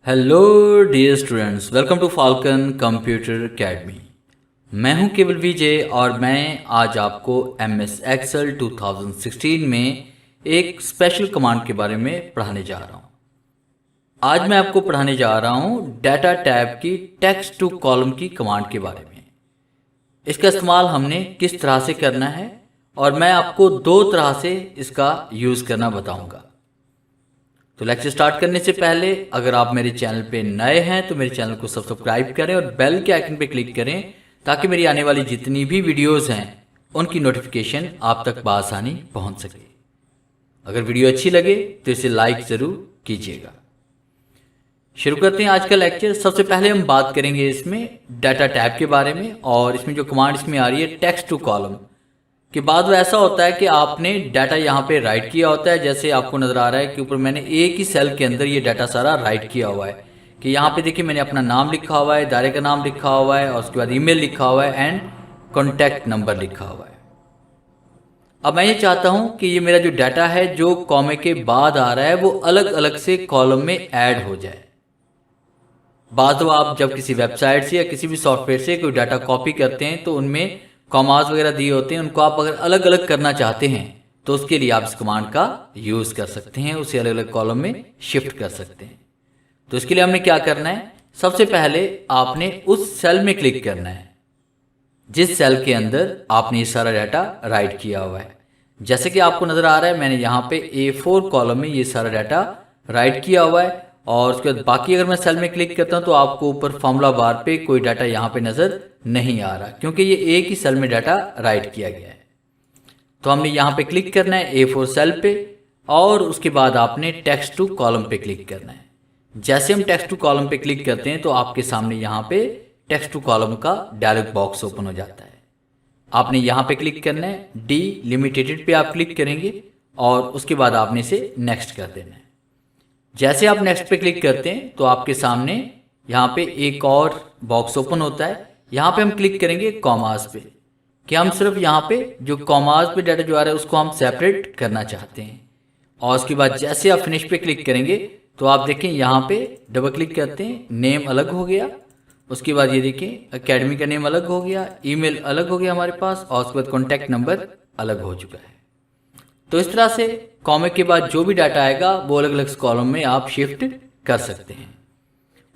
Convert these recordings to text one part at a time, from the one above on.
Hello dear students, welcome to Falcon computer academy. मैं हूं केवल विजय और मैं आज आपको MS एक्सेल 2016 में एक स्पेशल कमांड के बारे में पढ़ाने जा रहा हूं। आज मैं आपको पढ़ाने जा रहा हूं डाटा टैब की टेक्स्ट टू कॉलम की कमांड के बारे में। इसका इस्तेमाल हमने किस तरह से करना है और मैं आपको दो तरह से इसका यूज़ करना बताऊंगा। तो लेक्चर स्टार्ट करने से पहले अगर आप मेरे चैनल पे नए हैं तो मेरे चैनल को सब्सक्राइब करें और बेल के आइकन पे क्लिक करें ताकि मेरी आने वाली जितनी भी वीडियोस हैं उनकी नोटिफिकेशन आप तक बआसानी पहुंच सके। अगर वीडियो अच्छी लगे तो इसे लाइक ज़रूर कीजिएगा। शुरू करते हैं आज का लेक्चर। सबसे पहले हम बात करेंगे इसमें डाटा टैब के बारे में और इसमें जो कमांड इसमें आ रही है टेक्स्ट टू कॉलम के बाद वो ऐसा होता है कि आपने डाटा यहाँ पे राइट किया होता है। जैसे आपको नज़र आ रहा है कि ऊपर मैंने एक ही सेल के अंदर ये डाटा सारा राइट किया हुआ है कि यहाँ पे देखिए मैंने अपना नाम लिखा हुआ है, इदारे का नाम लिखा हुआ है और उसके बाद ईमेल लिखा हुआ है एंड कॉन्टैक्ट नंबर लिखा हुआ है। अब मैं ये चाहता हूँ कि ये मेरा जो डाटा है जो कॉमे के बाद आ रहा है वो अलग अलग से कॉलम में ऐड हो जाए। बाद में आप जब किसी वेबसाइट से या किसी भी सॉफ्टवेयर से कोई डाटा कॉपी करते हैं तो उनमें कॉमास वगैरह दिए होते हैं, उनको आप अगर अलग अलग करना चाहते हैं तो उसके लिए आप इस कमांड का यूज़ कर सकते हैं, उसे अलग अलग कॉलम में शिफ्ट कर सकते हैं। तो इसके लिए हमने क्या करना है, सबसे पहले आपने उस सेल में क्लिक करना है जिस सेल के अंदर आपने ये सारा डाटा राइट किया हुआ है। जैसे कि आपको नज़र आ रहा है मैंने यहाँ पे A4 कॉलम में ये सारा डाटा राइट किया हुआ है और उसके बाद बाकी अगर मैं सेल में क्लिक करता हूँ तो आपको ऊपर फॉर्मूला बार पे कोई डाटा यहाँ पे नज़र नहीं आ रहा क्योंकि ये एक ही सेल में डाटा राइट किया गया है। तो हमने यहाँ पे क्लिक करना है A4 सेल पे और उसके बाद आपने टेक्स्ट टू कॉलम पे क्लिक करना है। जैसे हम टेक्स्ट टू कॉलम पे क्लिक करते हैं तो आपके सामने यहाँ पे टेक्स्ट टू कॉलम का डायलॉग बॉक्स ओपन हो जाता है। आपने यहाँ पे क्लिक करना है, डिलिमिटेड पे आप क्लिक करेंगे और उसके बाद आपने इसे नेक्स्ट कर देना है। जैसे आप नेक्स्ट पे क्लिक करते हैं तो आपके सामने यहाँ पे एक और बॉक्स ओपन होता है। यहाँ पे हम क्लिक करेंगे कॉमास पे कि हम सिर्फ यहाँ पे जो कॉमास पे डाटा जो आ रहा है उसको हम सेपरेट करना चाहते हैं। और उसके बाद जैसे आप फिनिश पे क्लिक करेंगे तो आप देखें यहाँ पे डबल क्लिक करते हैं, नेम अलग हो गया। उसके बाद ये देखें एकेडमी का नेम अलग हो गया, ईमेल अलग हो गया हमारे पास और उसके बाद कॉन्टैक्ट नंबर अलग हो चुका है। तो इस तरह से कॉमे के बाद जो भी डाटा आएगा वो अलग अलग कॉलम में आप शिफ्ट कर सकते हैं।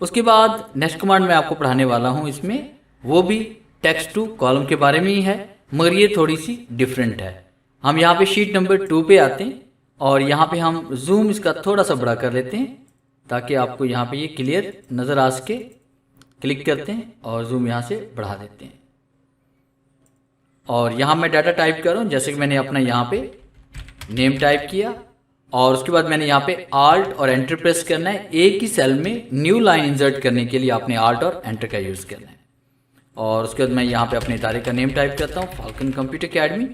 उसके बाद नेक्स्ट कमांड मैं आपको पढ़ाने वाला हूँ, इसमें वो भी टेक्स्ट टू कॉलम के बारे में ही है मगर ये थोड़ी सी डिफरेंट है। हम यहाँ पे शीट नंबर 2 पे आते हैं और यहाँ पे हम जूम इसका थोड़ा सा बड़ा कर लेते हैं ताकि आपको यहाँ पे ये क्लियर नज़र आ सके। क्लिक करते हैं और जूम यहाँ से बढ़ा देते हैं और यहाँ मैं डाटा टाइप कर रहा हूँ। जैसे कि मैंने अपना यहाँ पे नेम टाइप किया और उसके बाद मैंने यहाँ पे आल्ट और एंटर प्रेस करना है। एक ही सेल में न्यू लाइन इंसर्ट करने के लिए आपने आल्ट और एंटर का यूज़ करना है। और उसके बाद मैं यहाँ पे अपने इदारे का नेम टाइप करता हूँ, falcon computer academy.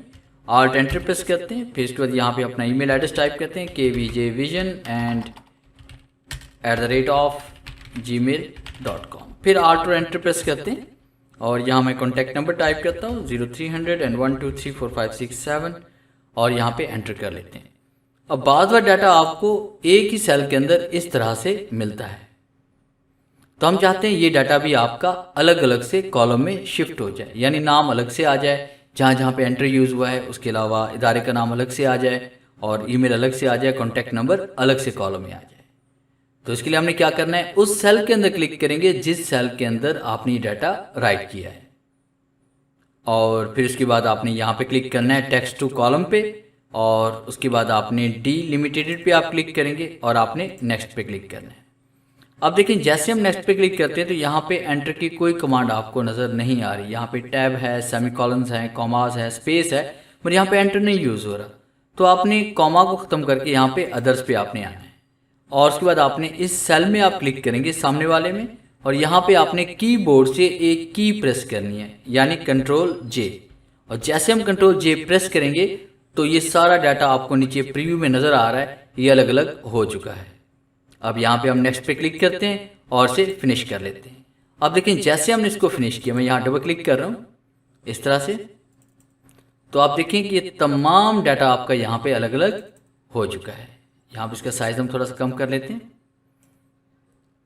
Alt enter press करते हैं, फिर उसके बाद यहाँ पे अपना ईमेल एड्रेस टाइप करते हैं kvjvision@gmail.com। फिर आल्ट और एंटर प्रेस करते हैं और यहाँ मैं कॉन्टैक्ट नंबर टाइप करता हूँ 0300 and 1234567 और यहाँ पे एंटर कर लेते हैं। अब बाद बार डाटा आपको एक ही सेल के अंदर इस तरह से मिलता है तो हम चाहते हैं ये डाटा भी आपका अलग अलग से कॉलम में शिफ्ट हो जाए, यानी नाम अलग से आ जाए जहाँ जहाँ पे एंटर यूज़ हुआ है, उसके अलावा इदारे का नाम अलग से आ जाए और ईमेल अलग से आ जाए, कॉन्टैक्ट नंबर अलग से कॉलम में आ जाए। तो इसके लिए हमने क्या करना है, उस सेल के अंदर क्लिक करेंगे जिस सेल के अंदर आपने ये डाटा राइट किया है और फिर उसके बाद आपने यहाँ पे क्लिक करना है टेक्स्ट टू कॉलम पे और उसके बाद आपने डिलिमिटेड पे आप क्लिक करेंगे और आपने नेक्स्ट पे क्लिक करना है। अब देखिए जैसे हम नेक्स्ट पे क्लिक करते हैं तो यहाँ पे एंटर की कोई कमांड आपको नज़र नहीं आ रही। यहाँ पे टैब है, सेमीकोलन्स हैं, कॉमास है, स्पेस है, पर यहाँ पे एंटर नहीं यूज़ हो रहा। तो आपने कॉमा को ख़त्म करके यहाँ पे अदर्स पे आपने आना है और उसके बाद आपने इस सेल में आप क्लिक करेंगे सामने वाले में और यहाँ पे आपने कीबोर्ड से एक की प्रेस करनी है यानी Ctrl+J। और जैसे हम Ctrl+J प्रेस करेंगे तो ये सारा डाटा आपको नीचे प्रीव्यू में नज़र आ रहा है, ये अलग अलग हो चुका है। अब यहाँ पे हम नेक्स्ट पे क्लिक करते हैं और इसे फिनिश कर लेते हैं। अब देखें जैसे हमने इसको फिनिश किया, मैं यहाँ डबल क्लिक कर रहा हूँ इस तरह से, तो आप देखें कि ये तमाम डाटा आपका यहाँ पे अलग अलग हो चुका है। यहाँ पे इसका साइज़ हम थोड़ा सा कम कर लेते हैं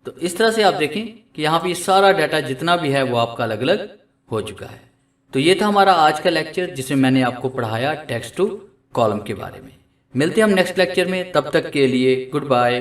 तो इस तरह से आप देखें कि यहाँ पे सारा डाटा जितना भी है वो आपका अलग अलग हो चुका है। तो ये था हमारा आज का लेक्चर जिसमें मैंने आपको पढ़ाया टेक्स्ट टू कॉलम के बारे में। मिलते हैं हम नेक्स्ट लेक्चर में, तब तक के लिए गुड बाय।